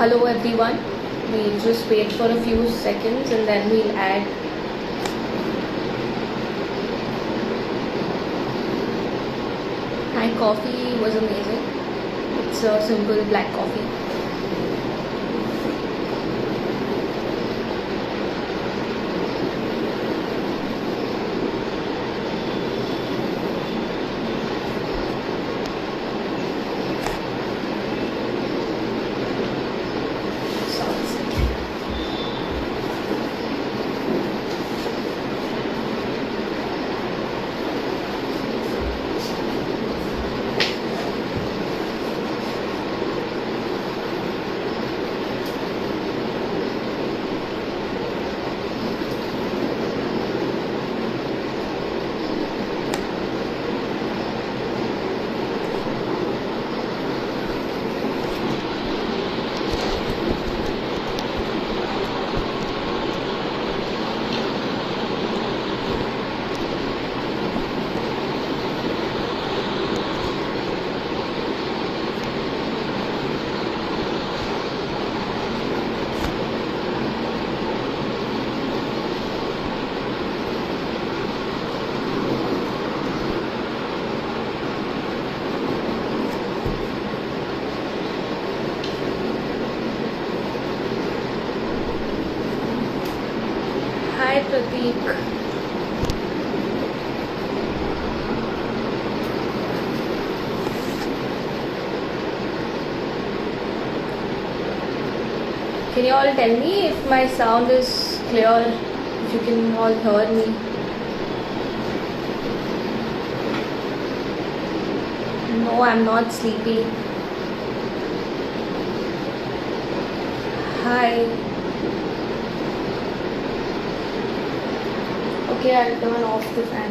Hello everyone. We'll just wait for a few seconds and then we'll add. My coffee was amazing. It's a simple black coffee. Hi Prateek. Can you all tell me if my sound is clear, if you can all hear me? No, I'm not sleepy. Hi. Okay, I'll turn off the fan.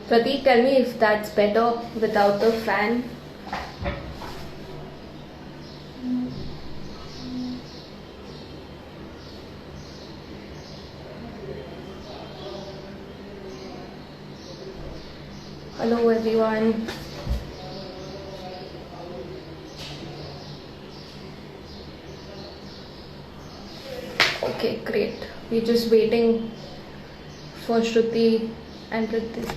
Prateek, tell me if that's better without the fan. Hello everyone. Okay, great. We're just waiting for Shruti and Prateek.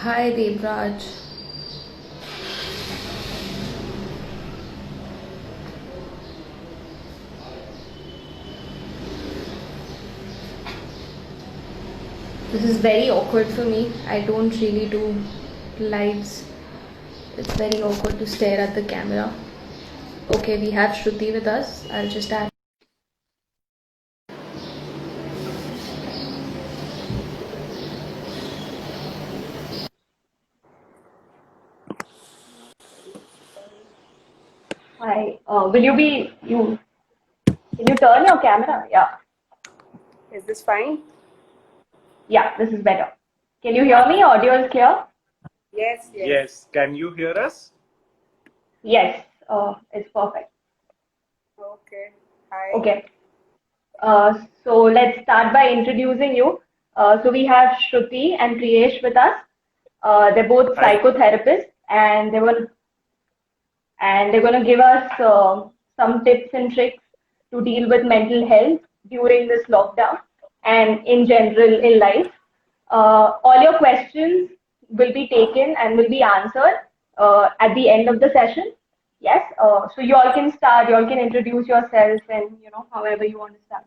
Hi Devraj. This is very awkward for me. I don't really do lives. It's very awkward to stare at the camera. Okay, we have Shruti with us. I'll just add. Hi. Will you be you? Can you turn your camera? Yeah. Is this fine? Yeah, this is better. Can you hear me? Audio is clear? Yes. Yes. Can you hear us? Yes. It's perfect. Okay. Hi. Okay. So let's start by introducing you. So we have Shruti and Priyesh with us. They're both Hi. psychotherapists, and they're going to give us some tips and tricks to deal with mental health during this lockdown and in general in life. All your questions will be taken and will be answered at the end of the session. Yes, so you all can start, you all can introduce yourself and, however you want to start.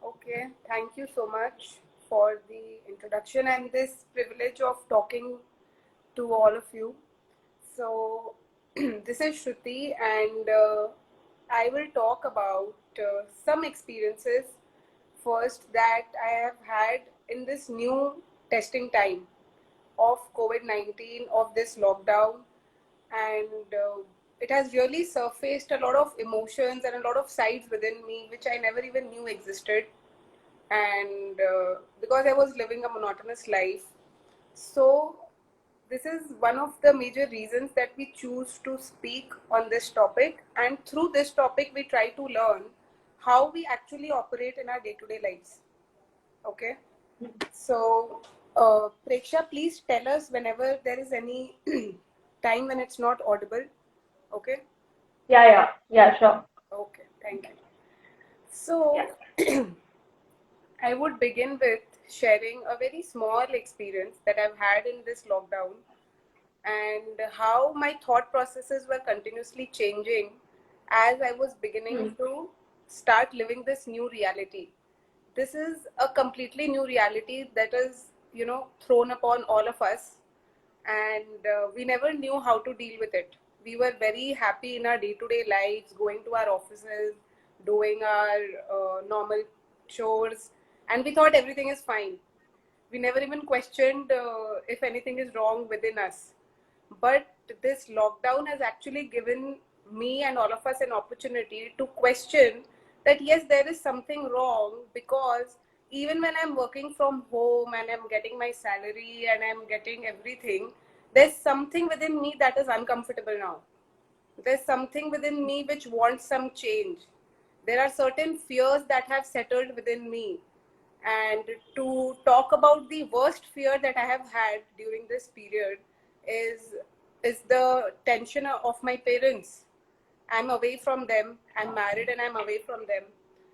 Okay, thank you so much for the introduction and this privilege of talking to all of you. So, this is Shruti, and I will talk about some experiences first that I have had in this new testing time of COVID-19, of this lockdown, and it has really surfaced a lot of emotions and a lot of sides within me which I never even knew existed. And because I was living a monotonous life, so this is one of the major reasons that we choose to speak on this topic, and through this topic we try to learn how we actually operate in our day-to-day lives. Okay, so Preksha, please tell us whenever there is any time when it's not audible. Okay. Yeah, sure. Okay, thank you. Yeah. So, I would begin with sharing a very small experience that I've had in this lockdown and how my thought processes were continuously changing as I was beginning Hmm. to start living this new reality. This is a completely new reality that is, thrown upon all of us, and we never knew how to deal with it. We were very happy in our day-to-day lives, going to our offices, doing our normal chores, and we thought everything is fine. We never even questioned if anything is wrong within us. But this lockdown has actually given me and all of us an opportunity to question that yes, there is something wrong, because even when I'm working from home and I'm getting my salary and I'm getting everything, there's something within me that is uncomfortable now. There's something within me which wants some change. There are certain fears that have settled within me. And to talk about the worst fear that I have had during this period is is the tension of my parents. I'm away from them. I'm married and I'm away from them.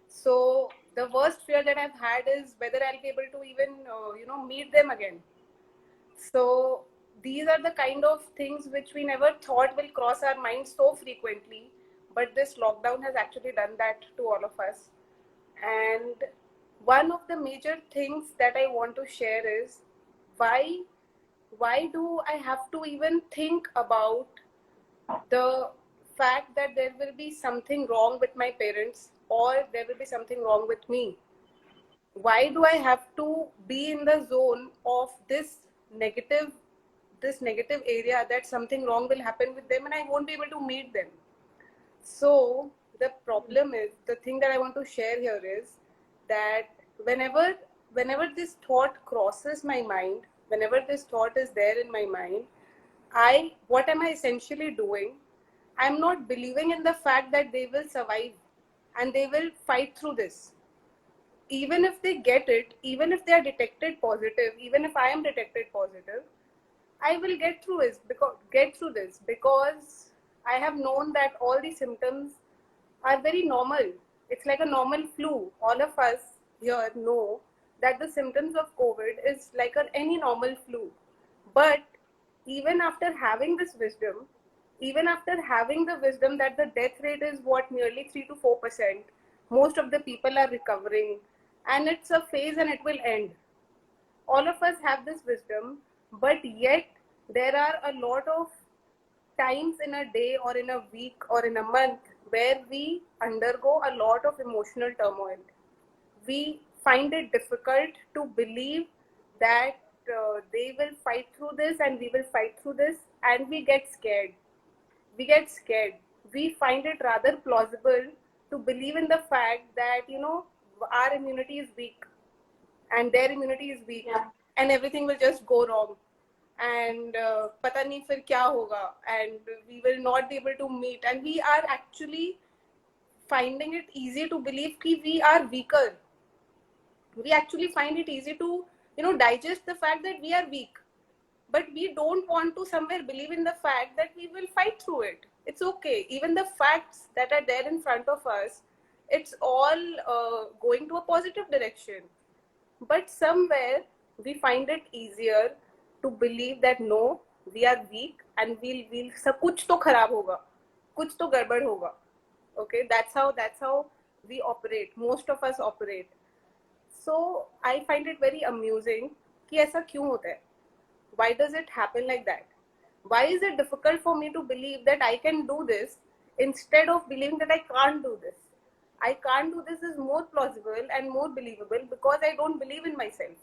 So the worst fear that I've had is whether I'll be able to even meet them again. So these are the kind of things which we never thought will cross our minds so frequently, but this lockdown has actually done that to all of us. And one of the major things that I want to share is why why do I have to even think about the fact that there will be something wrong with my parents or there will be something wrong with me? Why do I have to be in the zone of this negative area that something wrong will happen with them and I won't be able to meet them? So the problem is, the thing that I want to share here is that whenever this thought crosses my mind, whenever this thought is there in my mind, I what am I essentially doing? I'm not believing in the fact that they will survive and they will fight through this. Even if they get it, even if they are detected positive, even if I am detected positive, I will get through this because I have known that all the symptoms are very normal. It's like a normal flu. All of us here know that the symptoms of COVID is like any normal flu. But even after having this wisdom, even after having the wisdom that the death rate is what, nearly 3 to 4%, most of the people are recovering, and it's a phase and it will end. All of us have this wisdom, but yet there are a lot of times in a day or in a week or in a month where we undergo a lot of emotional turmoil. We find it difficult to believe that they will fight through this and we will fight through this, and we get scared. We find it rather plausible to believe in the fact that our immunity is weak and their immunity is weak, Yeah. and everything will just go wrong, and pata nahi fir kya hoga, and we will not be able to meet, and we are actually finding it easy to believe that we are weaker. We actually find it easy to digest the fact that we are weak, but we don't want to somewhere believe in the fact that we will fight through it. It's okay. Even the facts that are there in front of us, it's all going to a positive direction. But somewhere we find it easier to believe that no, we are weak and we'll सब कुछ तो खराब होगा, कुछ तो गड़बड़ होगा. Okay, that's how we operate. Most of us operate. So I find it very amusing कि ऐसा क्यों होता है? Why does it happen like that? Why is it difficult for me to believe that I can do this instead of believing that I can't do this? I can't do this is more plausible and more believable because I don't believe in myself.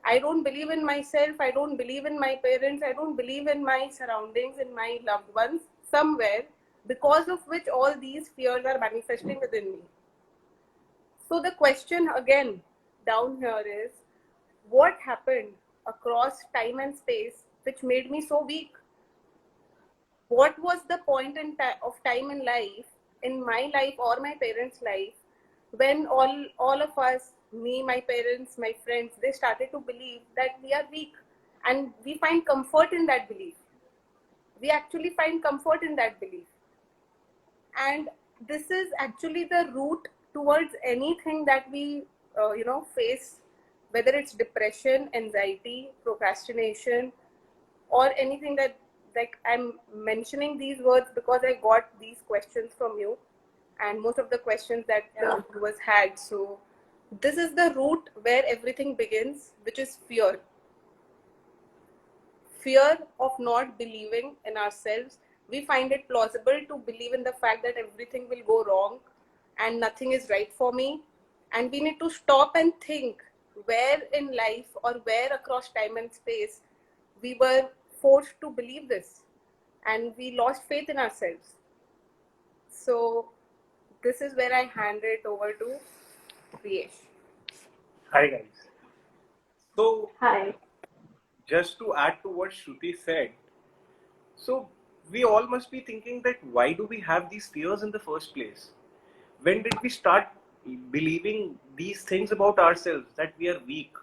I don't believe in myself. I don't believe in my parents. I don't believe in my surroundings, in my loved ones, somewhere, because of which all these fears are manifesting within me. So the question again down here is, what happened across time and space which made me so weak? What was the point of time in my life or my parents' life, when all of us, me, my parents, my friends, they started to believe that we are weak, and we find comfort in that belief. We actually find comfort in that belief. And this is actually the route towards anything that we face, whether it's depression, anxiety, procrastination, or anything that, like, I'm mentioning these words because I got these questions from you and most of the questions that the viewers had. So this is the route where everything begins, which is fear. Fear of not believing in ourselves. We find it plausible to believe in the fact that everything will go wrong and nothing is right for me. And we need to stop and think where in life or where across time and space we were forced to believe this and we lost faith in ourselves. So this is where I hand it over to Priyesh. Hi guys. So Hi. just to add to what Shruti said, so we all must be thinking that why do we have these fears in the first place? When did we start believing these things about ourselves, that we are weak?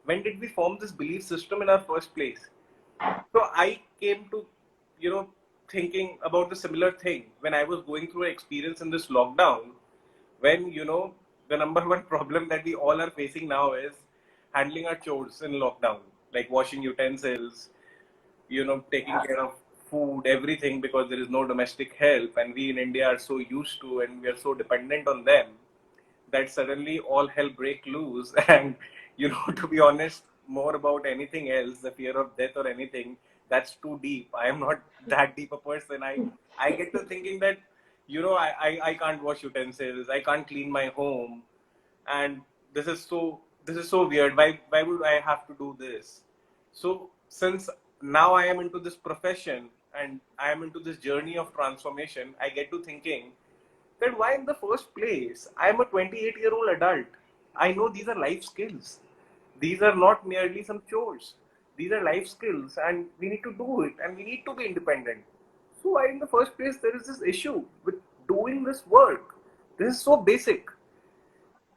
When did we form this belief system in our first place? So I came to, thinking about the similar thing when I was going through an experience in this lockdown, when, the number one problem that we all are facing now is handling our chores in lockdown, like washing utensils, taking care of food, everything, because there is no domestic help, and we in India are so used to and we are so dependent on them that suddenly all hell break loose. And to be honest, more about anything else, the fear of death or anything, that's too deep. I am not that deep a person. I get to thinking that I can't wash utensils, I can't clean my home, and this is so weird. Why would I have to do this? So since now I am into this profession and I am into this journey of transformation, I get to thinking that why in the first place I am a 28-year-old adult. I know these are life skills. These are not merely some chores. These are life skills and we need to do it and we need to be independent. So why in the first place there is this issue with doing this work? This is so basic.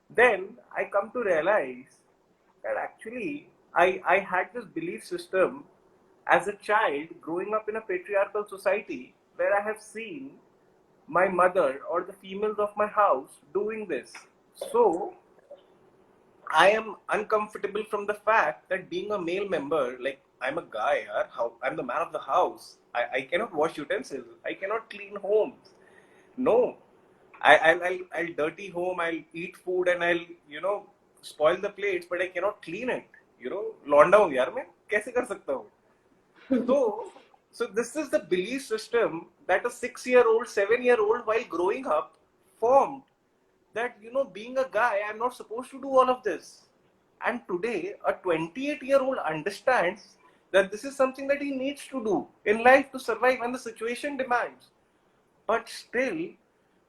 Then I come to realize that actually I had this belief system as a child growing up in a patriarchal society where I have seen my mother or the females of my house doing this. So I am uncomfortable from the fact that being a male member, like I'm a guy, I'm the man of the house. I cannot wash utensils. I cannot clean homes. No, I'll dirty home. I'll eat food and I'll spoil the plates, but I cannot clean it. लौंडा हूँ यार मैं कैसे कर सकता हूँ? So this is the belief system that a 6-year-old, 7-year-old, while growing up, formed, that being a guy, I'm not supposed to do all of this. And today a 28-year-old understands that this is something that he needs to do in life to survive and the situation demands. But still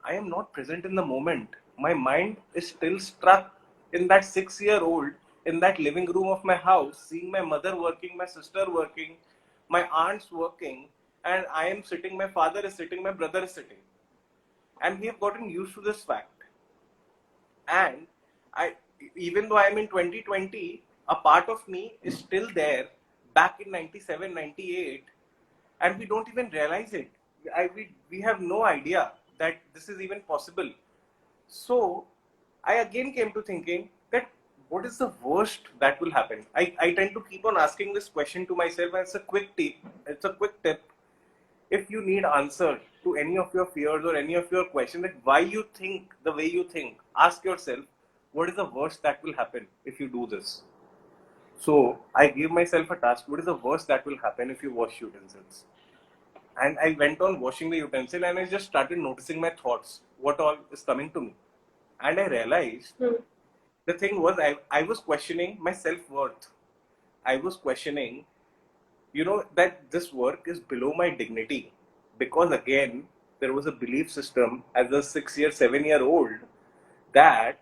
I am not present in the moment. My mind is still stuck in that 6-year-old, in that living room of my house, seeing my mother working, my sister working, my aunts working, and I am sitting, my father is sitting, my brother is sitting. And we have gotten used to this fact. And even though I am in 2020, a part of me is still there back in 97, 98, and we don't even realize it. We have no idea that this is even possible. So I again came to thinking that what is the worst that will happen? I tend to keep on asking this question to myself, and it's a quick tip. It's a quick tip. If you need answer to any of your fears or any of your questions, like why you think the way you think, ask yourself, what is the worst that will happen if you do this? So I gave myself a task. What is the worst that will happen if you wash utensils? And I went on washing the utensil, and I just started noticing my thoughts, what all is coming to me. And I realized the thing was, I was questioning my self-worth. I was questioning, that this work is below my dignity. Because again, there was a belief system as a 6 year, 7 year old that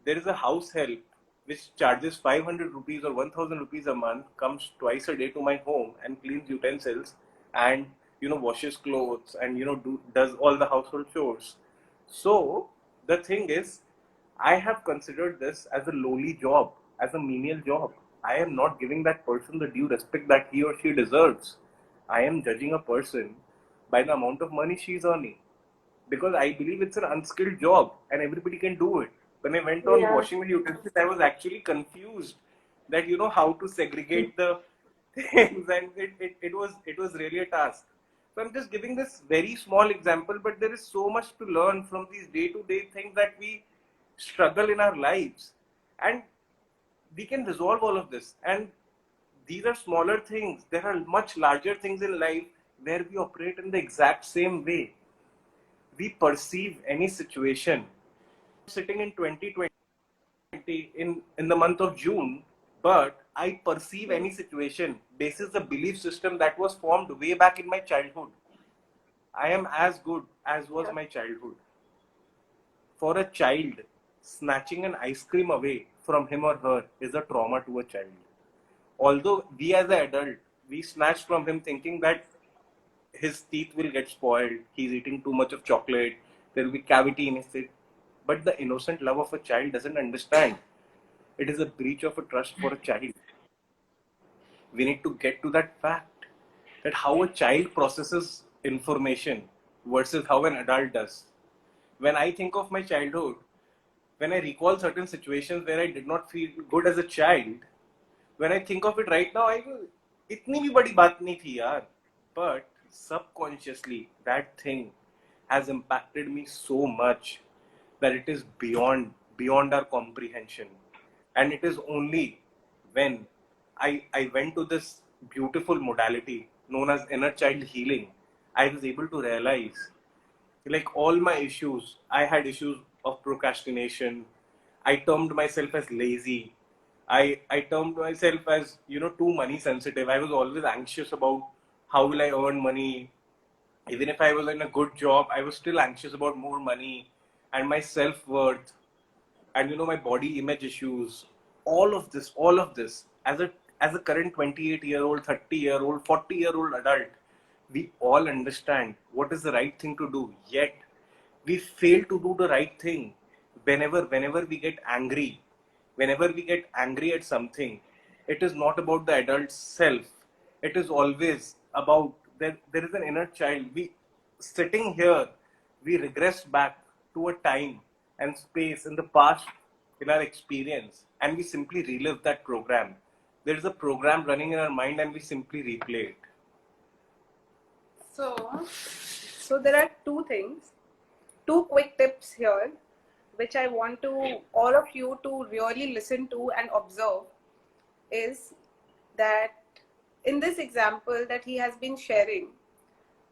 there is a house help which charges 500 rupees or 1000 rupees a month, comes twice a day to my home and cleans utensils and washes clothes and does all the household chores. So the thing is, I have considered this as a lowly job, as a menial job. I am not giving that person the due respect that he or she deserves. I am judging a person by the amount of money she is earning, because I believe it's an unskilled job and everybody can do it. When I went on Yeah. washing the utensils, I was actually confused that how to segregate the things, and it was really a task. So I'm just giving this very small example, but there is so much to learn from these day-to-day things that we struggle in our lives, and we can resolve all of this. And these are smaller things. There are much larger things in life where we operate in the exact same way. We perceive any situation. Sitting in 2020 in the month of June, but I perceive any situation basis the belief system that was formed way back in my childhood. I am as good as was my childhood. For a child, snatching an ice cream away from him or her is a trauma to a child. Although we as an adult, we snatch from him thinking that his teeth will get spoiled, he's eating too much of chocolate, there will be cavity in his teeth. But the innocent love of a child doesn't understand. It is a breach of a trust for a child. We need to get to that fact, that how a child processes information versus how an adult does. When I think of my childhood, when I recall certain situations where I did not feel good as a child, when I think of it right now, I go, इतनी भी बड़ी बात नहीं थी यार. But subconsciously, that thing has impacted me so much that it is beyond our comprehension. And it is only when I went to this beautiful modality known as inner child healing, I was able to realize, like, all my issues. I had issues of procrastination. I termed myself as lazy. I termed myself as too money sensitive. I was always anxious about how will I earn money. Even if I was in a good job, I was still anxious about more money and my self-worth, and my body image issues. All of this as a current 28-year-old, 30-year-old, 40-year-old adult, we all understand what is the right thing to do, yet we fail to do the right thing. Whenever we get angry, whenever we get angry at something, it is not about the adult self. It is always about there is an inner child. We sitting here, we regress back to a time and space in the past, in our experience, and we simply relive that program. There is a program running in our mind and we simply replay it. So there are two quick tips here, which I want to all of you to really listen to and observe. Is that in this example that he has been sharing,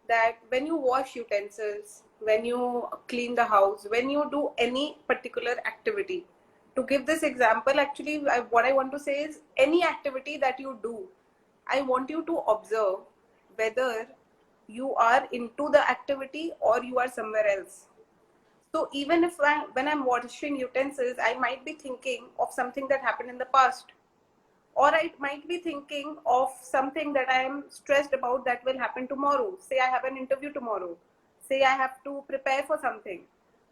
that when you wash utensils, when you clean the house, when you do any particular activity, to give this example, actually, what I want to say is any activity that you do, I want you to observe whether you are into the activity or you are somewhere else. So even if when I'm washing utensils, I might be thinking of something that happened in the past, or I might be thinking of something that I am stressed about that will happen tomorrow. Say I have an interview tomorrow. Say I have to prepare for something.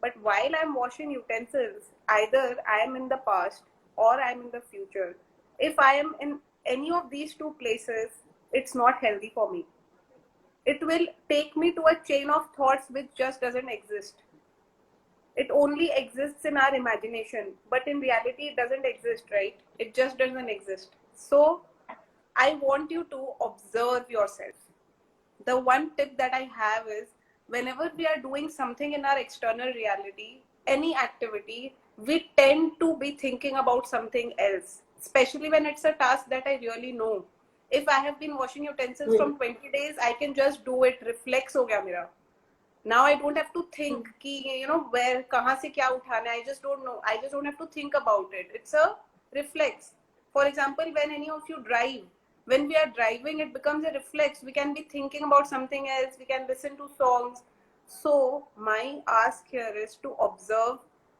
But while I'm washing utensils, either I am in the past or I am in the future. If I am in any of these two places, it's not healthy for me. It will take me to a chain of thoughts which just doesn't exist. It only exists in our imagination, but in reality it doesn't exist, right? It just doesn't exist. So I want you to observe yourself. The one tip that I have is, whenever we are doing something in our external reality, any activity, we tend to be thinking about something else, especially when it's a task that I really know. If I have been washing utensils from 20 days, I can just do it. Reflex ho gaya mera. Now I don't have to think कि where कहाँ से क्या उठाना है. I just don't know. I just don't have to think about it. It's a reflex. For example, when any of you drive, when we are driving, it becomes a reflex. We can be thinking about something else. We can listen to songs. So my ask here is to observe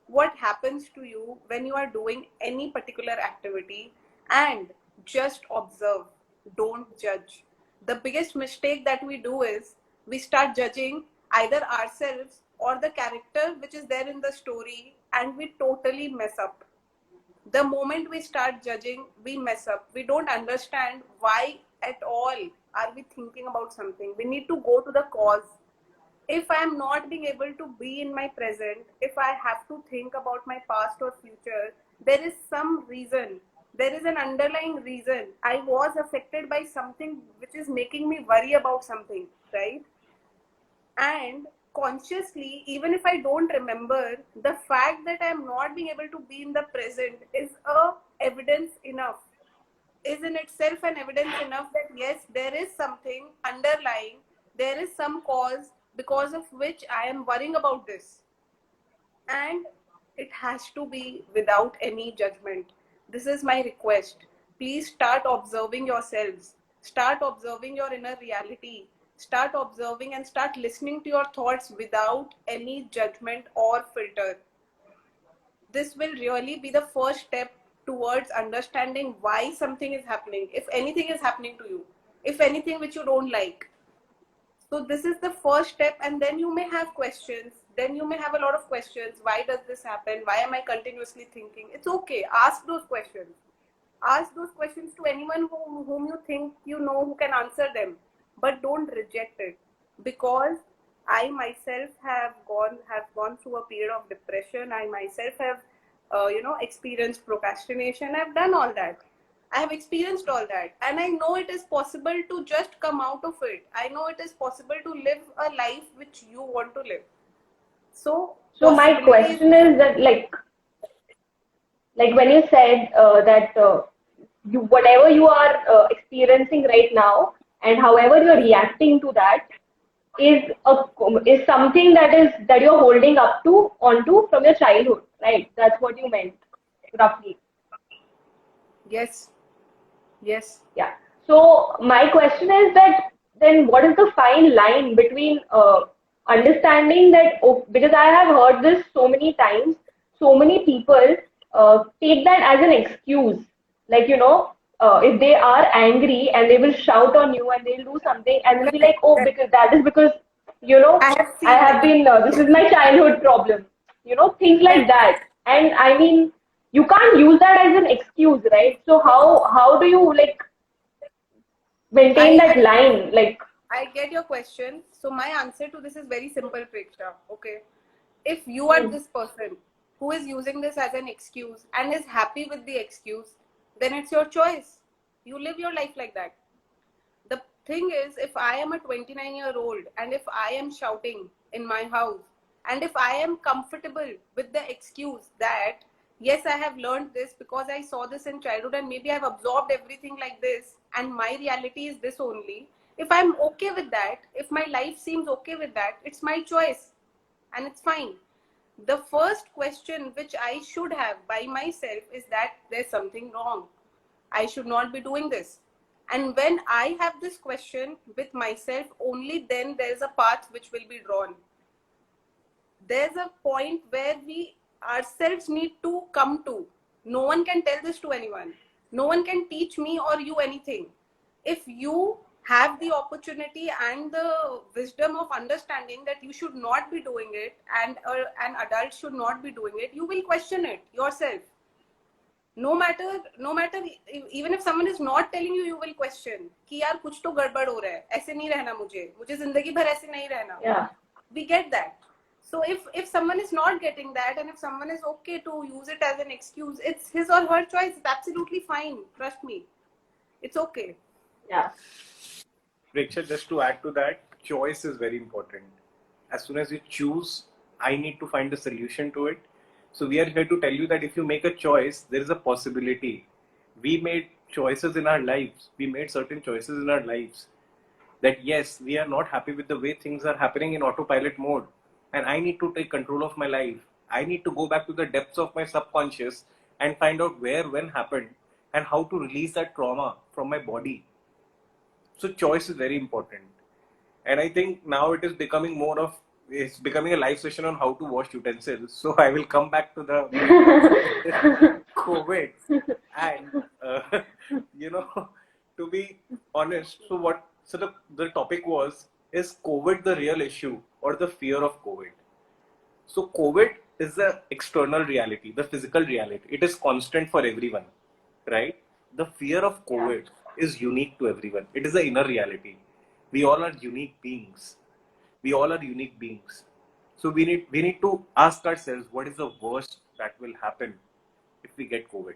what happens to you when you are doing any particular activity, and just observe. Don't judge. The biggest mistake that we do is we start judging either ourselves or the character which is there in the story, and we totally mess up. The moment we start judging, we mess up. We don't understand why at all are we thinking about something. We need to go to the cause. If I am not being able to be in my present, if I have to think about my past or future, there is some reason. There is an underlying reason. I was affected by something which is making me worry about something, right? And consciously, even if I don't remember, the fact that I am not being able to be in the present is a evidence enough, is in itself an evidence enough that yes, there is something underlying, there is some cause because of which I am worrying about this. And it has to be without any judgment. This is my request. Please start observing yourselves. Start observing your inner reality. Start observing and start listening to your thoughts without any judgment or filter. This will really be the first step towards understanding why something is happening, if anything is happening to you, if anything which you don't like. So this is the first step, and then you may have questions. Then you may have a lot of questions. Why does this happen? Why am I continuously thinking? It's okay. Ask those questions. Ask those questions to anyone whom you think you know who can answer them. But don't reject it, because I myself have gone through a period of depression. I myself have experienced procrastination. I've done all that. I have experienced all that, and I know it is possible to just come out of it. I know it is possible to live a life which you want to live. So my question is that, like when you said that you whatever you are experiencing right now and however you're reacting to that is is something that you're holding up to onto from your childhood, right? That's what you meant, roughly. yes, yes. Yeah. So my question is that, then what is the fine line between understanding that, oh, because I have heard this so many times, so many people take that as an excuse. Like, if they are angry and they will shout on you and they'll do something and they'll be like, oh, because that is because, I have I seen have it. been, this is my childhood problem, things like Yes. that. And I mean, you can't use that as an excuse, right? So how do you like maintain I, that I line? Like, I get your question. So my answer to this is very simple, Preksha. Okay. If you are this person who is using this as an excuse and is happy with the excuse, then it's your choice. You live your life like that. The thing is, if I am a 29-year-old and if I am shouting in my house, and if I am comfortable with the excuse that yes, I have learned this because I saw this in childhood and maybe I've absorbed everything like this and my reality is this only, if I'm okay with that, if my life seems okay with that, it's my choice and it's fine. The first question which I should have by myself is that there's something wrong. I should not be doing this. And when I have this question with myself, only then there's a path which will be drawn. There's a point where we ourselves need to come to. No one can tell this to anyone. No one can teach me or you anything. If you have the opportunity and the wisdom of understanding that you should not be doing it and an adult should not be doing it, you will question it yourself. No matter even if someone is not telling you, you will question कि यार कुछ तो गड़बड़ हो रहा है, ऐसे नहीं रहना, मुझे जिंदगी भर ऐसे नहीं रहना. yeah. We get that. So if someone is not getting that, and if someone is okay to use it as an excuse, it's his or her choice. It's absolutely fine. Trust me, it's okay. Yeah. Preksha, just to add to that, choice is very important. As soon as you choose, I need to find a solution to it. So we are here to tell you that if you make a choice, there is a possibility. We made choices in our lives. We made certain choices in our lives that yes, we are not happy with the way things are happening in autopilot mode. And I need to take control of my life. I need to go back to the depths of my subconscious and find out where, when happened, and how to release that trauma from my body. So choice is very important. And I think now it is becoming more of, it's becoming a live session on how to wash utensils. So I will come back to the main topic, COVID. And, you know, to be honest, so the topic was, is COVID the real issue or the fear of COVID? So COVID is the external reality, the physical reality. It is constant for everyone, right? The fear of Yeah. COVID is unique to everyone. It is the inner reality. We all are unique beings. We all are unique beings. So we need to ask ourselves, what is the worst that will happen if we get COVID?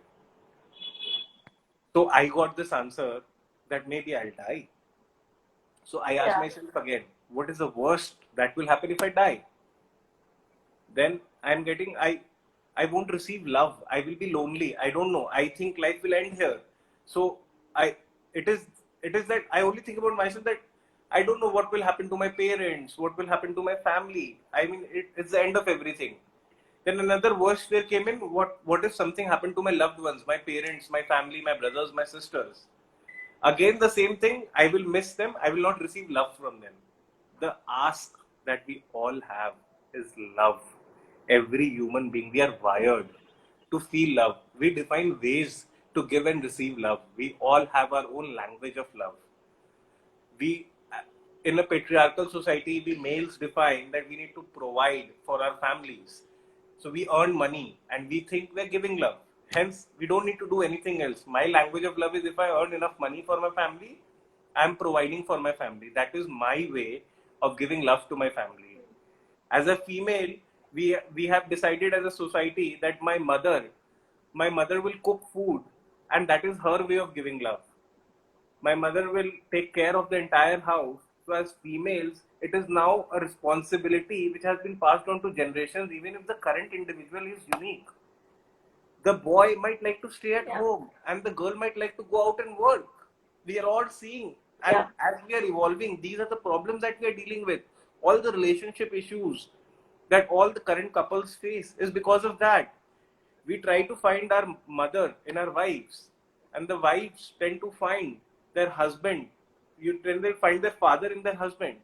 So I got this answer that maybe I'll die. So I asked Yeah. myself again, what is the worst that will happen if I die? Then I won't receive love. I will be lonely. I don't know. I think life will end here. So I it is it is that I only think about myself, that I don't know what will happen to my parents, what will happen to my family. I mean, it's the end of everything. Then another worst fear came in. What if something happened to my loved ones, my parents, my family, my brothers, my sisters? Again, the same thing. I will miss them. I will not receive love from them. The ask that we all have is love. Every human being, we are wired to feel love. We define ways to give and receive love. We all have our own language of love. We, in a patriarchal society, we males define that we need to provide for our families. So we earn money and we think we're giving love. Hence, we don't need to do anything else. My language of love is, if I earn enough money for my family, I'm providing for my family. That is my way of giving love to my family. As a female, we have decided as a society that my mother will cook food, and that is her way of giving love. My mother will take care of the entire house. So as females, it is now a responsibility which has been passed on to generations, even if the current individual is unique. The boy might like to stay at Yeah. home and the girl might like to go out and work. We are all seeing, and Yeah. as we are evolving, these are the problems that we are dealing with. All the relationship issues that all the current couples face is because of that. We try to find our mother in our wives, and the wives tend to find their husband. You tend to find their father in their husband.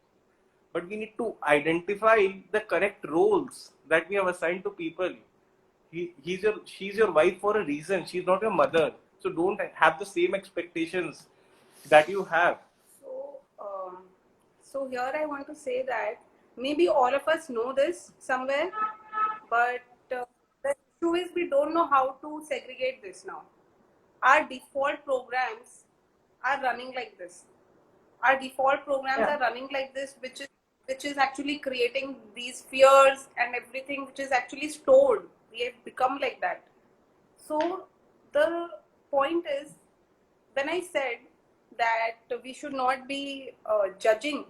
But we need to identify the correct roles that we have assigned to people. She's your wife for a reason. She's not your mother. So don't have the same expectations that you have. So, so here I want to say that maybe all of us know this somewhere, but the issue is we don't know how to segregate this now. Our default programs are running like this. Our default programs Yeah. are running like this, which is actually creating these fears and everything, which is actually stored. We have become like that. So the point is, when I said that we should not be judging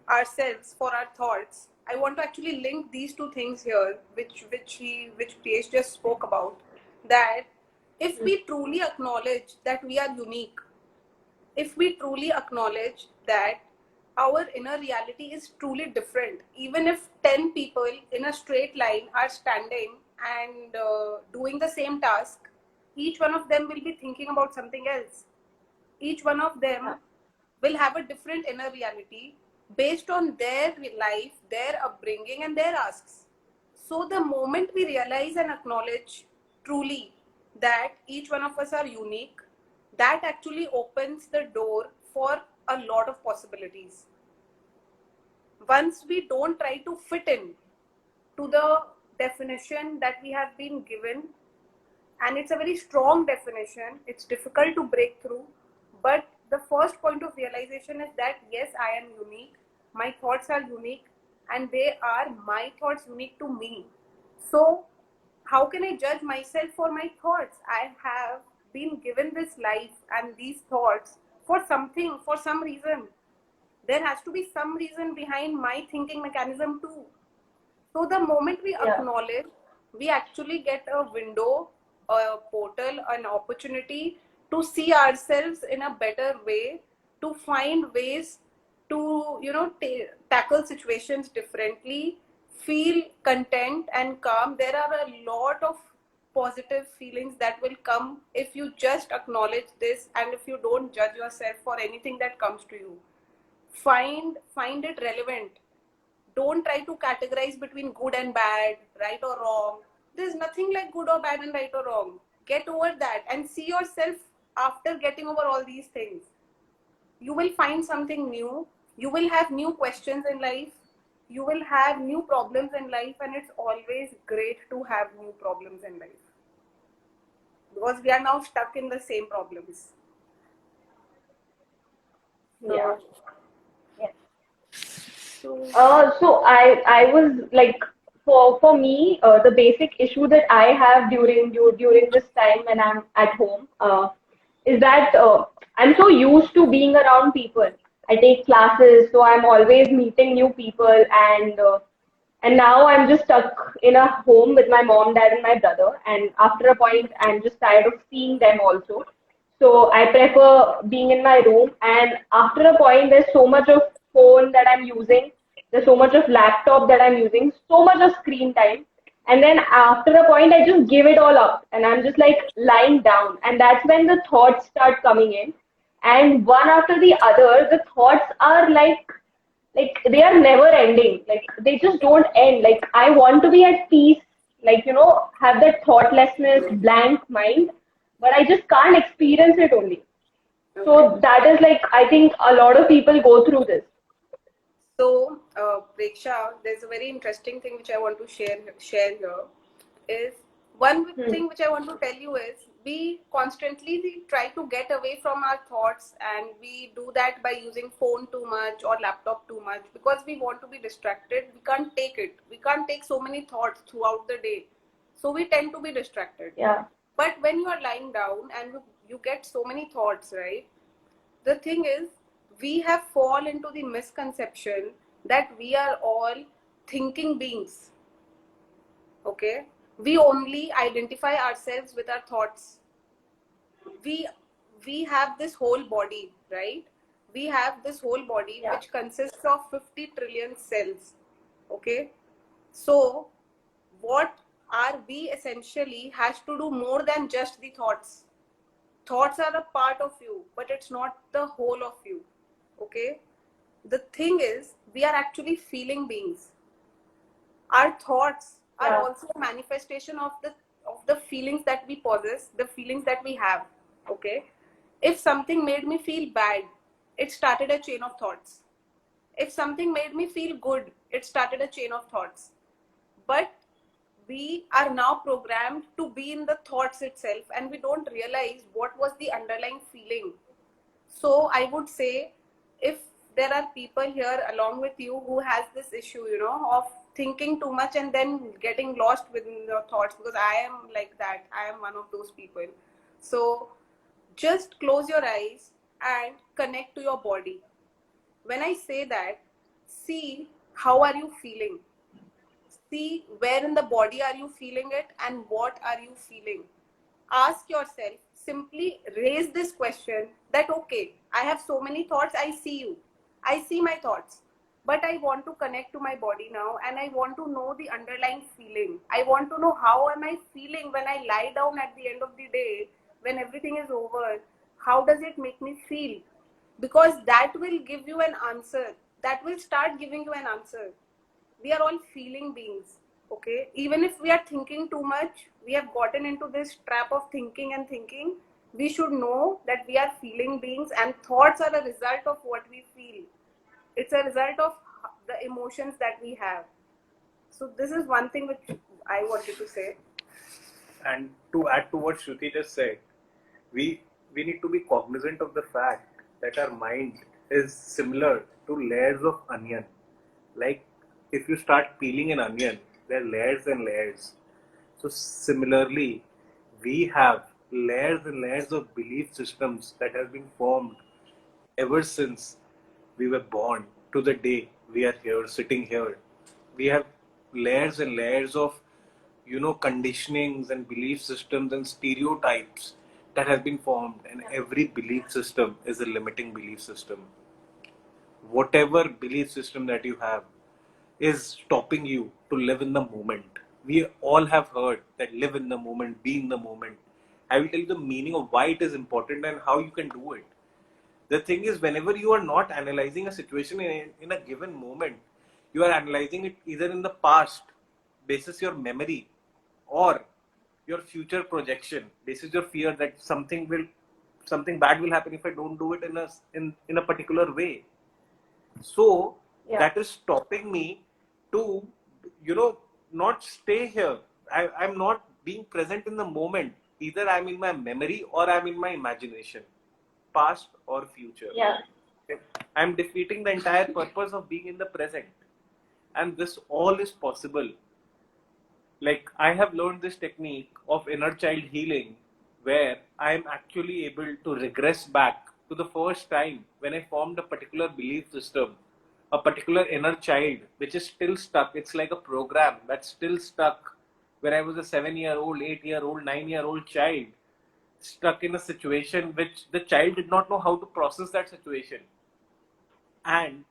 ourselves for our thoughts, I want to actually link these two things here, which Priyesh just spoke about. That if we truly acknowledge that we are unique, if we truly acknowledge that our inner reality is truly different, even if 10 people in a straight line are standing and doing the same task, each one of them will be thinking about something else. Each one of Yeah. them will have a different inner reality based on their life, their upbringing, and their asks. So, the moment we realize and acknowledge truly that each one of us are unique, that actually opens the door for a lot of possibilities. Once we don't try to fit in to the definition that we have been given, and it's a very strong definition, it's difficult to break through, but the first point of realization is that yes, I am unique, my thoughts are unique, and they are my thoughts unique to me. So how can I judge myself for my thoughts? I have been given this life and these thoughts for something, for some reason. There has to be some reason behind my thinking mechanism too. So the moment we Yeah. acknowledge, we actually get a window, a portal, an opportunity to see ourselves in a better way, to find ways to, tackle situations differently, feel content and calm. There are a lot of positive feelings that will come if you just acknowledge this, and if you don't judge yourself for anything that comes to you. Find it relevant. Don't try to categorize between good and bad, right or wrong. There's nothing like good or bad and right or wrong. Get over that and see yourself after getting over all these things. You will find something new. You will have new questions in life. You will have new problems in life, and it's always great to have new problems in life because we are now stuck in the same problems. Yeah. So, Yeah. so So I was like, for me, the basic issue that I have during this time when I'm at home is that I'm so used to being around people. I take classes, so I'm always meeting new people, and now I'm just stuck in a home with my mom, dad, and my brother. And after a point, I'm just tired of seeing them also. So I prefer being in my room. And after a point, there's so much of phone that I'm using. There's so much of laptop that I'm using. So much of screen time. And then after a point, I just give it all up, and I'm just like lying down. And that's when the thoughts start coming in. And one after the other, the thoughts are like they are never ending, like they just don't end. Like I want to be at peace, like have that thoughtlessness, blank mind, but I just can't experience it only. okay. So that is like, I think a lot of people go through this. So, Preksha, there's a very interesting thing which I want to share here. Is one Hmm. thing which I want to tell you is we try to get away from our thoughts, and we do that by using phone too much or laptop too much because we want to be distracted. We can't take it. We can't take so many thoughts throughout the day. So we tend to be distracted. Yeah. But when you are lying down and you get so many thoughts, right? The thing is, we have fall into the misconception that we are all thinking beings. Okay, we only identify ourselves with our thoughts. We we have this whole body, right? We have this whole body Yeah. which consists of 50 trillion cells. Okay, so what are we essentially has to do more than just the thoughts. Thoughts are a part of you, but it's not the whole of you. Okay, the thing is, we are actually feeling beings. Our thoughts are Yeah. also a manifestation of the feelings that we possess, the feelings that we have. Okay, if something made me feel bad, it started a chain of thoughts. If something made me feel good, it started a chain of thoughts. But we are now programmed to be in the thoughts itself, and we don't realize what was the underlying feeling. So I would say, if there are people here along with you who has this issue, of thinking too much and then getting lost within your thoughts, because I am like that, I am one of those people. So just close your eyes and connect to your body. When I say that, see how are you feeling. See where in the body are you feeling it and what are you feeling. Ask yourself, simply raise this question that, okay, I have so many thoughts, I see you, I see my thoughts, but I want to connect to my body now, and I want to know the underlying feeling. I want to know how am I feeling when I lie down at the end of the day, when everything is over. How does it make me feel? Because that will give you an answer. That will start giving you an answer. We are all feeling beings. Okay, even if we are thinking too much, we have gotten into this trap of thinking and thinking. We should know that we are feeling beings, and thoughts are a result of what we feel. It's a result of the emotions that we have. So this is one thing which I wanted to say. And to add to what Shruti just said, we we need to be cognizant of the fact that our mind is similar to layers of onion. Like if you start peeling an onion, there are layers and layers. So similarly, we have layers and layers of belief systems that have been formed ever since we were born to the day we are here, sitting here. We have layers and layers of, conditionings and belief systems and stereotypes that have been formed, and every belief system is a limiting belief system. Whatever belief system that you have is stopping you to live in the moment. We all have heard that live in the moment, be in the moment. I will tell you the meaning of why it is important and how you can do it. The thing is, whenever you are not analyzing a situation in a given moment, you are analyzing it either in the past, basis your memory, or your future projection, basis your fear that something bad will happen if I don't do it in a particular way. So Yeah. that is stopping me to, not stay here. I'm not being present in the moment. Either I'm in my memory or I'm in my imagination, past or future. Yeah. I'm defeating the entire purpose of being in the present. And this all is possible. Like, I have learned this technique of inner child healing where I am actually able to regress back to the first time when I formed a particular belief system, a particular inner child which is still stuck. It's like a program that's still stuck when I was a 7-year-old, 8-year-old, 9-year-old child, stuck in a situation which the child did not know how to process that situation. And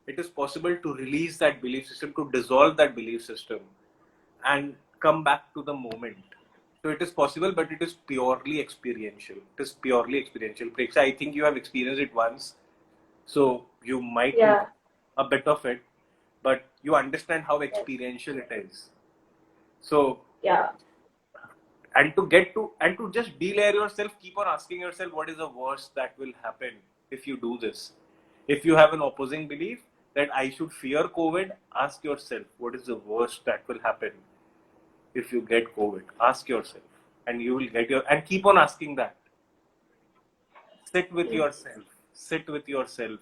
it is possible to release that belief system, to dissolve that belief system, and come back to the moment. So it is possible, but it is purely experiential. It is purely experiential. Preksha, I think you have experienced it once, so you might know Yeah. a bit of it, but you understand how Yes. experiential it is. So, Yeah. and to just delayer yourself, keep on asking yourself what is the worst that will happen if you do this. If you have an opposing belief that I should fear COVID, ask yourself what is the worst that will happen if you get COVID. Ask yourself, and you will get and keep on asking that. Sit with yourself. Sit with yourself.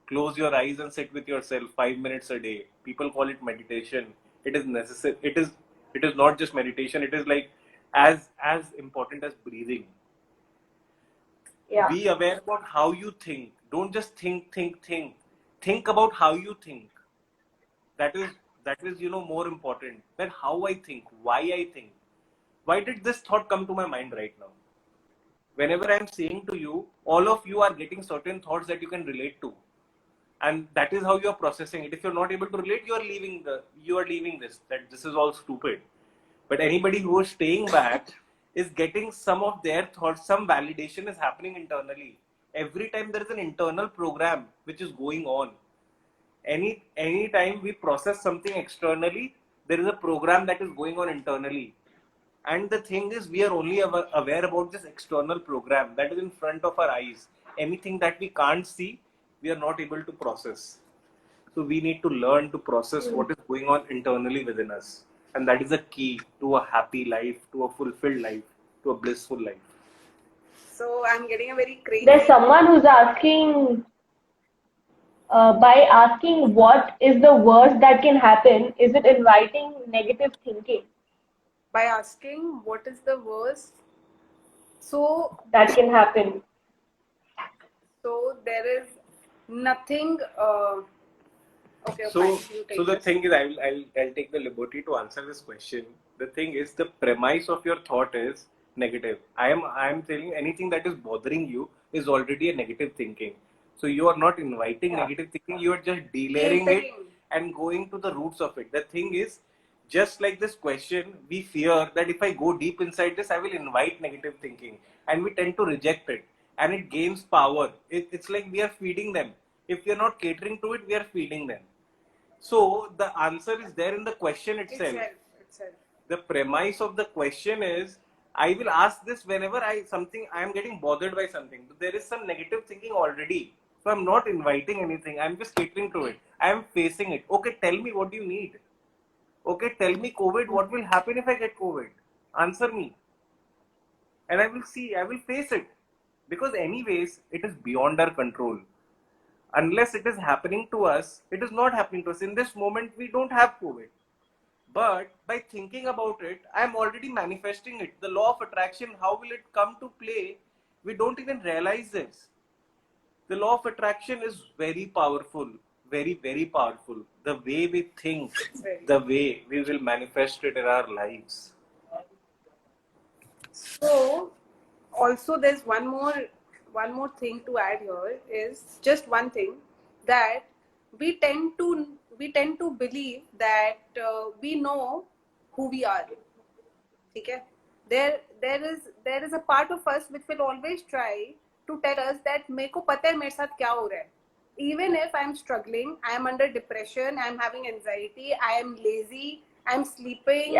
Close your eyes and sit with yourself 5 minutes a day. People call it meditation. It is necessary. It is not just meditation. It is like as important as breathing. Yeah. Be aware about how you think. Don't just think. Think about how you think. That is more important than how I think, why I think. Why did this thought come to my mind right now? Whenever I'm saying to you, all of you are getting certain thoughts that you can relate to, and that is how you are processing it. If you're not able to relate, you are leaving this, that this is all stupid. But anybody who is staying back is getting some of their thoughts, some validation is happening internally. Every time there is an internal program which is going on. Any time we process something externally, there is a program that is going on internally. And the thing is, we are only aware about this external program that is in front of our eyes. Anything that we can't see, we are not able to process. So we need to learn to process what is going on internally within us. And that is the key to a happy life, to a fulfilled life, to a blissful life. So I'm getting a very crazy. There's someone who's asking, by asking what is the worst that can happen, is it inviting negative thinking By asking what is the worst. So that can happen? so there is nothing. Okay, So, fine. You so take the this. thing is, I'll take the liberty to answer this question. The thing is, the premise of your thought is negative. I am telling you, anything that is bothering you is already a negative thinking. So you are not inviting negative thinking. You are just delayering it Catering. and going to the roots of it. The thing is, just like this question, we fear that if I go deep inside this, I will invite negative thinking, and we tend to reject it, and it gains power. It's like we are feeding them. If we are not catering to it, we are feeding them. So the answer is there in the question itself. Itself. The premise of the question is, I will ask this whenever I am getting bothered by something. There is some negative thinking already. So I'm not inviting anything. I'm just catering to it. I am facing it. Okay, tell me what you need. Okay, tell me COVID, what will happen if I get COVID? Answer me. And I will see, I will face it. Because anyways, it is beyond our control. unless it is happening to us, it is not happening to us. In this moment, we don't have COVID. But by thinking about it, I'm already manifesting it. The law of attraction, how will it come to play? We don't even realize this. The law of attraction is very powerful, very, very powerful. The way we think, the way we will manifest it in our lives. So, also there's one more thing to add here, is just one thing, that we tend to believe that we know who we are. Okay? There is a part of us which will always try to tell us that मेरे को पता है मेरे साथ क्या हो रहा है. Even if I'm struggling, I'm under depression, I'm having anxiety, I am lazy, I'm sleeping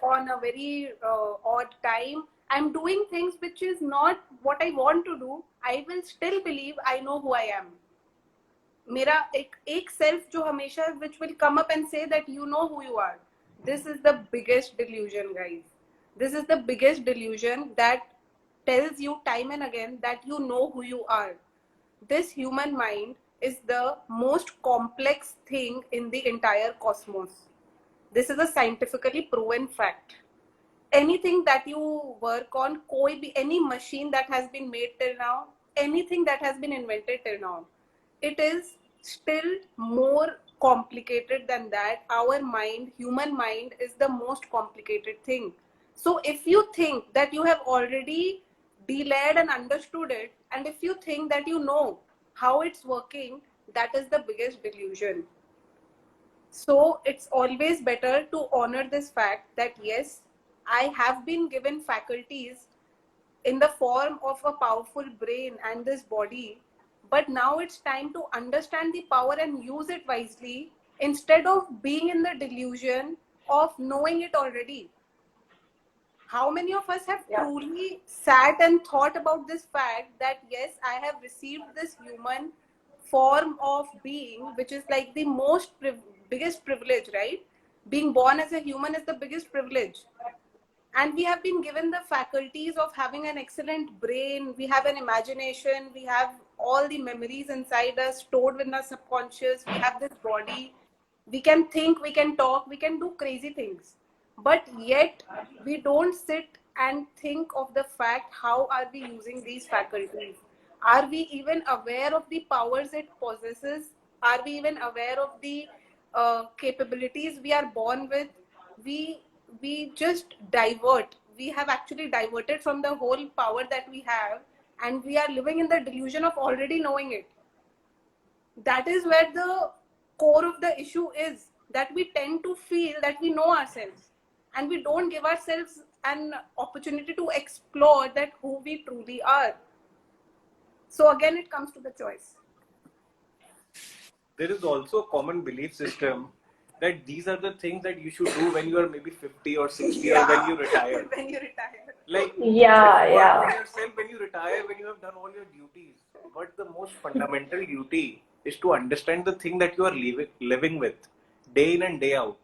on a very odd time, I'm doing things which is not what I want to do, I will still believe I know who I am. मेरा एक self जो हमेशा which will come up and say that you know who you are. This is the biggest delusion, guys. This is the biggest delusion that tells you time and again that you know who you are. This human mind is the most complex thing in the entire cosmos. This is a scientifically proven fact. Anything that you work on, any machine that has been made till now, anything that has been invented till now, it is still more complicated than that. Our mind, human mind, is the most complicated thing. So if you think that you have already delayed and understood it, and if you think that you know how it's working, that is the biggest delusion. So it's always better to honor this fact that yes, I have been given faculties in the form of a powerful brain and this body, but now it's time to understand the power and use it wisely instead of being in the delusion of knowing it already. How many of us have truly sat and thought about this fact that yes, I have received this human form of being, which is like the biggest privilege, right? Being born as a human is the biggest privilege. And we have been given the faculties of having an excellent brain, we have an imagination, we have all the memories inside us stored within our subconscious, we have this body, we can think, we can talk, we can do crazy things. But yet, we don't sit and think of the fact how are we using these faculties? Are we even aware of the powers it possesses? Are we even aware of the capabilities we are born with? We just divert. We have actually diverted from the whole power that we have, and we are living in the delusion of already knowing it. That is where the core of the issue is, that we tend to feel that we know ourselves, and we don't give ourselves an opportunity to explore that who we truly are. So again, it comes to the choice. There is also a common belief system that these are the things that you should do when you are maybe 50 or 60 or when you retire. When you retire. Like, Yeah. for yourself when you retire, when you have done all your duties. But the most fundamental duty is to understand the thing that you are living with day in and day out.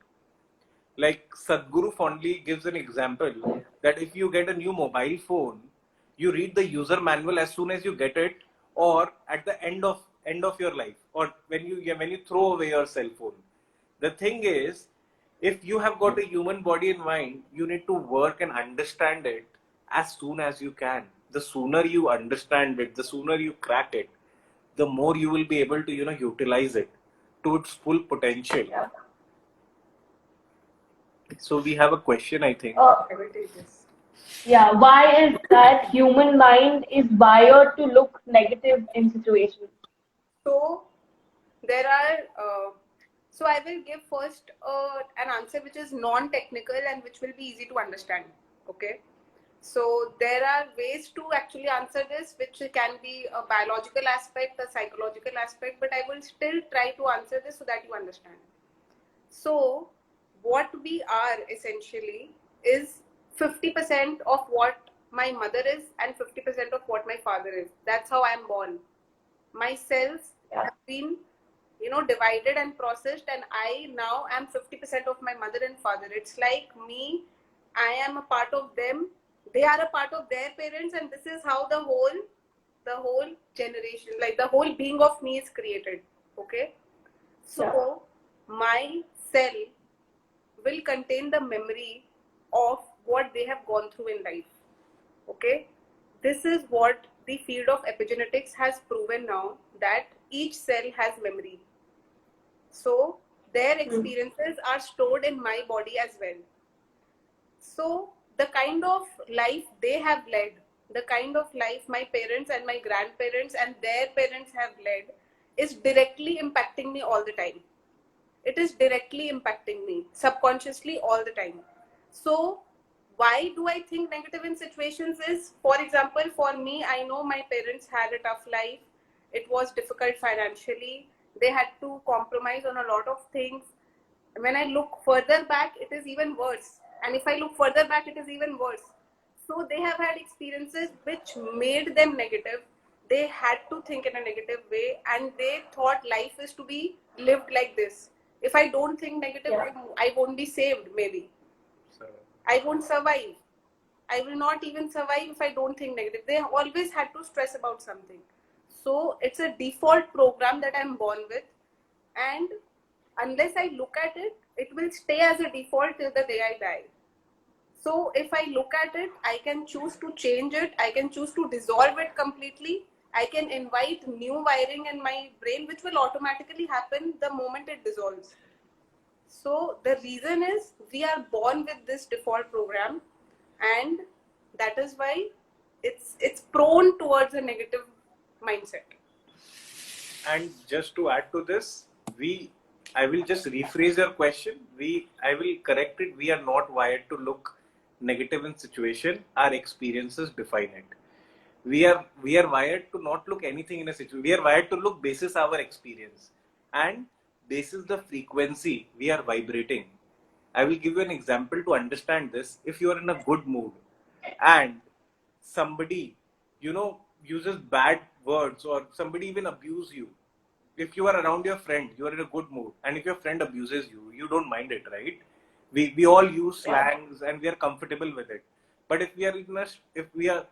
Like Sadhguru fondly gives an example that if you get a new mobile phone, you read the user manual as soon as you get it, or at the end of your life, or when you throw away your cell phone. The thing is, if you have got a human body and mind, you need to work and understand it as soon as you can. The sooner you understand it, the sooner you crack it, the more you will be able to utilize it to its full potential. So we have a question, I think. Yeah, why is that human mind is wired to look negative in situations? So there are. So I will give first an answer which is non-technical and which will be easy to understand. Okay. So there are ways to actually answer this, which can be a biological aspect, a psychological aspect, but I will still try to answer this so that you understand. So what we are essentially is 50% of what my mother is and 50% of what my father is. That's how I'm born. My cells have been divided and processed, and I now am 50% of my mother and father. It's like me, I am a part of them, they are a part of their parents, and this is how the whole the whole generation, like the whole being of me is created. Okay. So my cell will contain the memory of what they have gone through in life. Okay. This is what the field of epigenetics has proven now, that each cell has memory. So their experiences are stored in my body as well. So the kind of life they have led, the kind of life my parents and my grandparents and their parents have led, is directly impacting me all the time. It is directly impacting me subconsciously all the time. So why do I think negative in situations is, for example, for me, I know my parents had a tough life. It was difficult financially. They had to compromise on a lot of things. When I look further back, it is even worse. And if I look further back, it is even worse. So they have had experiences which made them negative. They had to think in a negative way, and they thought life is to be lived like this. If I don't think negative, I won't be saved, maybe. I won't survive. I will not even survive if I don't think negative. They always had to stress about something. So it's a default program that I'm born with, and unless I look at it, it will stay as a default till the day I die. So if I look at it, I can choose to change it. I can choose to dissolve it completely. I can invite new wiring in my brain, which will automatically happen the moment it dissolves. So the reason is we are born with this default program, and that is why it's prone towards a negative mindset. And just to add to this, I will just rephrase your question. I will correct it. We are not wired to look negative in situation. Our experiences define it. We are wired to not look anything in a situation. We are wired to look basis our experience, and basis the frequency we are vibrating. I will give you an example to understand this. If you are in a good mood and somebody, uses bad words, or somebody even abuse you, if you are around your friend, you are in a good mood, and if your friend abuses you, you don't mind it, right? We all use slangs and we are comfortable with it. But if we are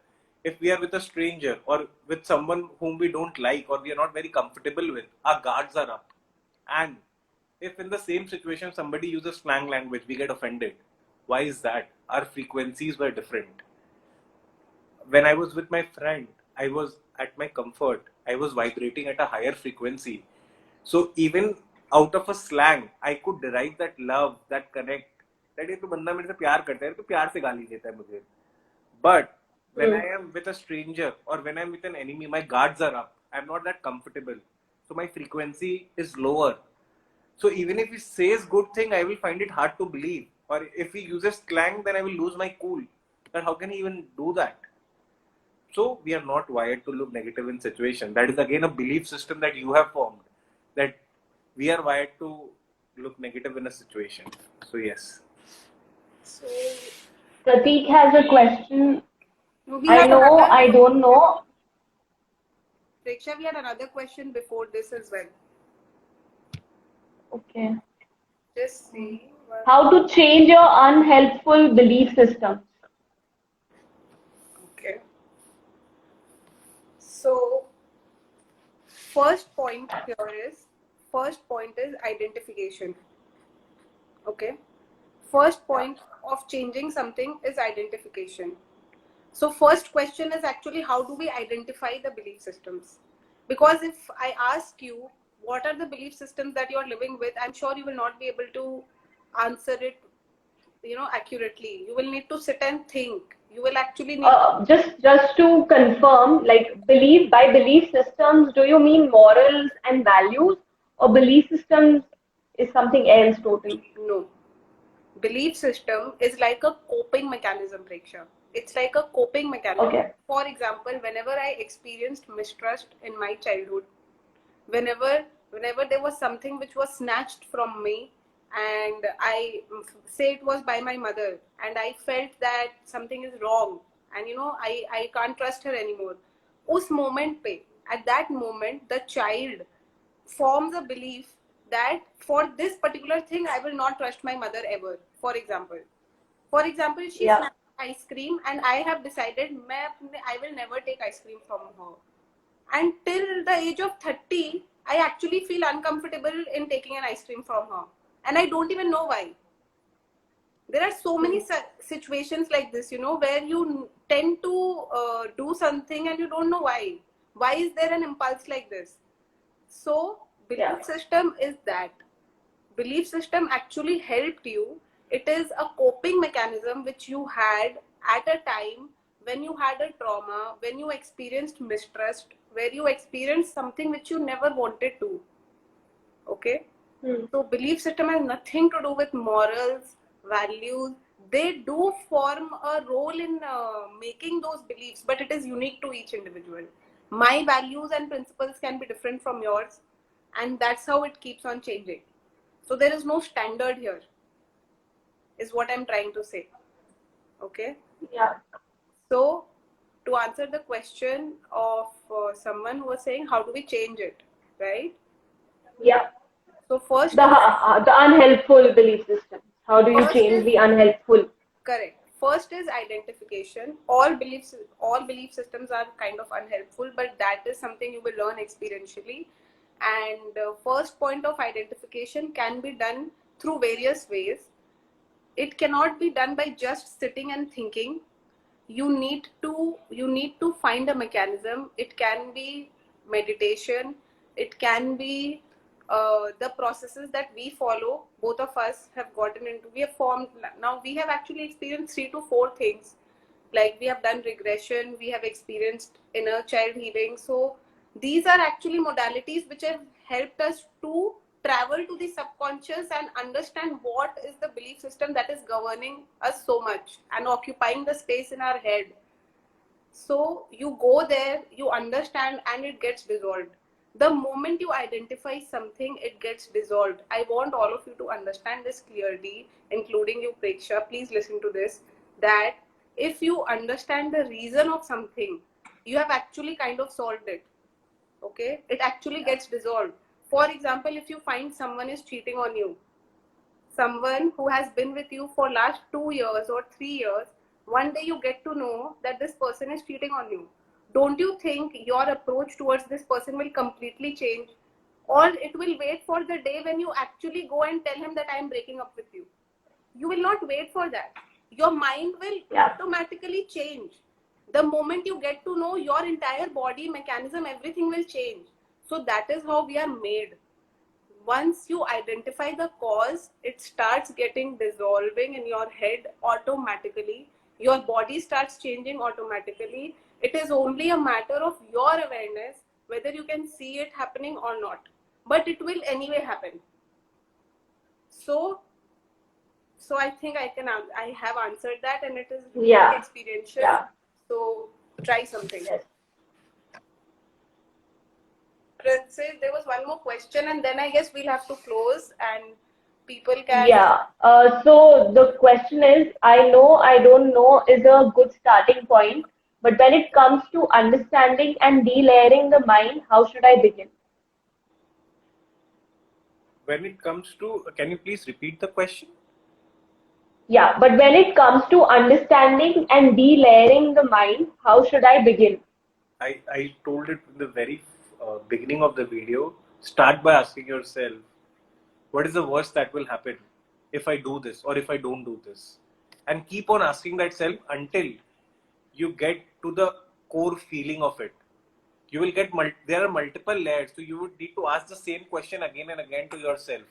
if we are with a stranger or with someone whom we don't like or we are not very comfortable with, our guards are up. And if in the same situation somebody uses slang language, we get offended. Why is that? Our frequencies were different. When I was with my friend, I was at my comfort. I was vibrating at a higher frequency. So even out of a slang, I could derive that love, that connect. That ये तो बंदा मेरे से प्यार करता है, तो प्यार से गाली देता है मुझे. But when I am with a stranger or when I'm with an enemy, my guards are up. I'm not that comfortable. So my frequency is lower. So even if he says good thing, I will find it hard to believe. Or if he uses slang, then I will lose my cool. That how can he even do that? So we are not wired to look negative in situation. That is again a belief system that you have formed, that we are wired to look negative in a situation. So yes. So Prateek has a question. we I had know, another, I don't know. Preksha, we had another question before this as well. Okay. Just see. How to change your unhelpful belief system? Okay. So first point is identification. Okay. First point of changing something is identification. So first question is actually, how do we identify the belief systems? Because if I ask you what are the belief systems that you're living with, I'm sure you will not be able to answer it, accurately. You will need to sit and think. You will actually need Just to confirm, like by belief systems, do you mean morals and values, or belief systems is something else totally? no. Belief system is like a coping mechanism, Preksha. It's like a coping mechanism. Okay. For example, whenever I experienced mistrust in my childhood, whenever there was something which was snatched from me, and I say it was by my mother, and I felt that something is wrong, and I can't trust her anymore. Us moment pe, at that moment, the child forms a belief that for this particular thing I will not trust my mother ever. For example, she snatched ice cream, and I have decided I will never take ice cream from her. And till the age of 30, I actually feel uncomfortable in taking an ice cream from her. And I don't even know why. There are so many situations like this, where you tend to do something and you don't know why. Why is there an impulse like this? So, Yeah. belief system is that. Belief system actually helped you. It is a coping mechanism which you had at a time when you had a trauma, when you experienced mistrust, where you experienced something which you never wanted to. Okay? So belief system has nothing to do with morals, values. They do form a role in making those beliefs, but it is unique to each individual. My values and principles can be different from yours, and that's how it keeps on changing. So there is no standard here, is what I'm trying to say. Okay? Yeah. So to answer the question of someone who was saying, how do we change it, right? Yeah. So first The unhelpful belief system. How do you change is the unhelpful? correct. First is identification. All belief systems are kind of unhelpful, but that is something you will learn experientially. And first point of identification can be done through various ways. It cannot be done by just sitting and thinking. You need to find a mechanism. It can be meditation, it can be the processes that we follow. Both of us have gotten into, we have formed, now we have actually experienced 3 to 4 things. Like we have done regression, we have experienced inner child healing. So these are actually modalities which have helped us to travel to the subconscious and understand what is the belief system that is governing us so much and occupying the space in our head. So you go there, you understand, and it gets dissolved. The moment you identify something, it gets dissolved. I want all of you to understand this clearly, including you, Preksha. Please listen to this. That if you understand the reason of something, you have actually kind of solved it. Okay? It actually gets dissolved. For example, if you find someone is cheating on you, someone who has been with you for last 2 years or 3 years, one day you get to know that this person is cheating on you. Don't you think your approach towards this person will completely change? Or it will wait for the day when you actually go and tell him that I am breaking up with you? You will not wait for that. Your mind will Yeah. automatically change. The moment you get to know, your entire body mechanism, everything will change. So that is how we are made. Once you identify the cause, it starts getting dissolving in your head automatically. Your body starts changing automatically. It is only a matter of your awareness whether you can see it happening or not. But it will anyway happen. So I think I have answered that, and it is really Yeah. experiential. Yeah. So try something. Yes. Princess, there was one more question, and then I guess we'll have to close, and people can. Yeah. So the question is, I know I don't know is a good starting point, but when it comes to understanding and delayering the mind, how should I begin? When it comes to, can you please repeat the question? Yeah, but when it comes to understanding and delayering the mind, how should I begin? I told it in the very beginning of the video. Start by asking yourself, what is the worst that will happen if I do this or if I don't do this? And keep on asking that self until you get to the core feeling of it. You will get, there are multiple layers, so you would need to ask the same question again and again to yourself.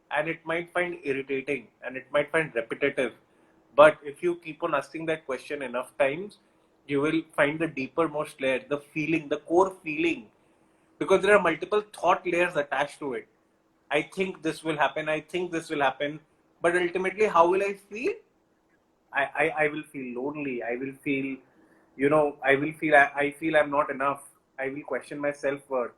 And it might find irritating and it might find repetitive. But if you keep on asking that question enough times, you will find the deeper most layer, the feeling, the core feeling. Because there are multiple thought layers attached to it. I think this will happen, I think this will happen. But ultimately, how will I feel? I will feel lonely. I will feel, I feel I'm not enough. I will question my self-worth.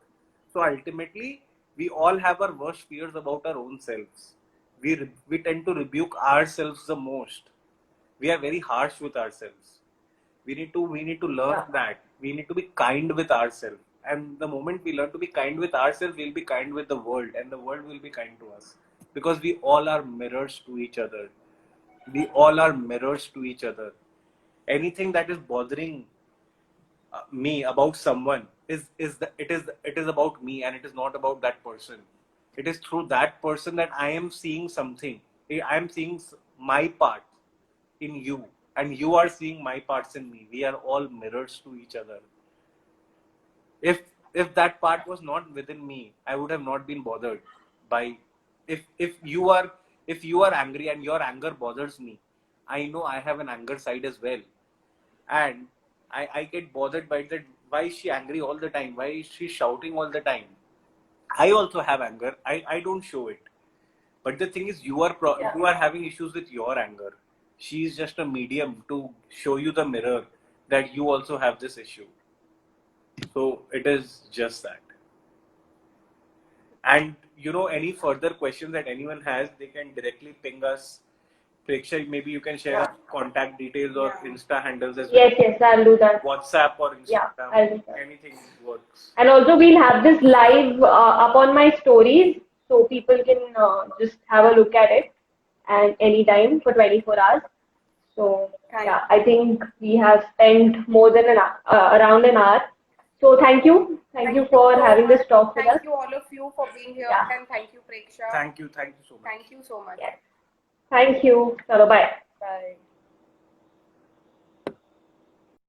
So ultimately, we all have our worst fears about our own selves. We tend to rebuke ourselves the most. We are very harsh with ourselves. We need to learn Yeah. that. We need to be kind with ourselves. And the moment we learn to be kind with ourselves, we'll be kind with the world, and the world will be kind to us. Because we all are mirrors to each other. We all are mirrors to each other. Anything that is bothering me about someone it is about me, and it is not about that person. It is through that person that I am seeing something. I am seeing my part in you, and you are seeing my parts in me. We are all mirrors to each other. If that part was not within me, I would have not been bothered by. If you are angry and your anger bothers me, I know I have an anger side as well, and I get bothered by that. Why is she angry all the time? Why is she shouting all the time? I also have anger. I don't show it. But the thing is, you are having issues with your anger. She is just a medium to show you the mirror that you also have this issue. So it is just that. And any further questions that anyone has, they can directly ping us. Preksha, maybe you can share our contact details or Insta handles as well. Yes, I'll do that. WhatsApp or Yeah, Instagram. I'll do that. Anything works. And also, we'll have this live up on my stories, so people can just have a look at it and anytime for 24 hours. So yeah, I think we have spent more than around an hour. So thank you for so having much. this talk with us. Thank you all of you for being here, Yeah. and thank you, Preksha. Thank you so much. Thank you so much. Yes. Thank you. Chalo, bye. Bye.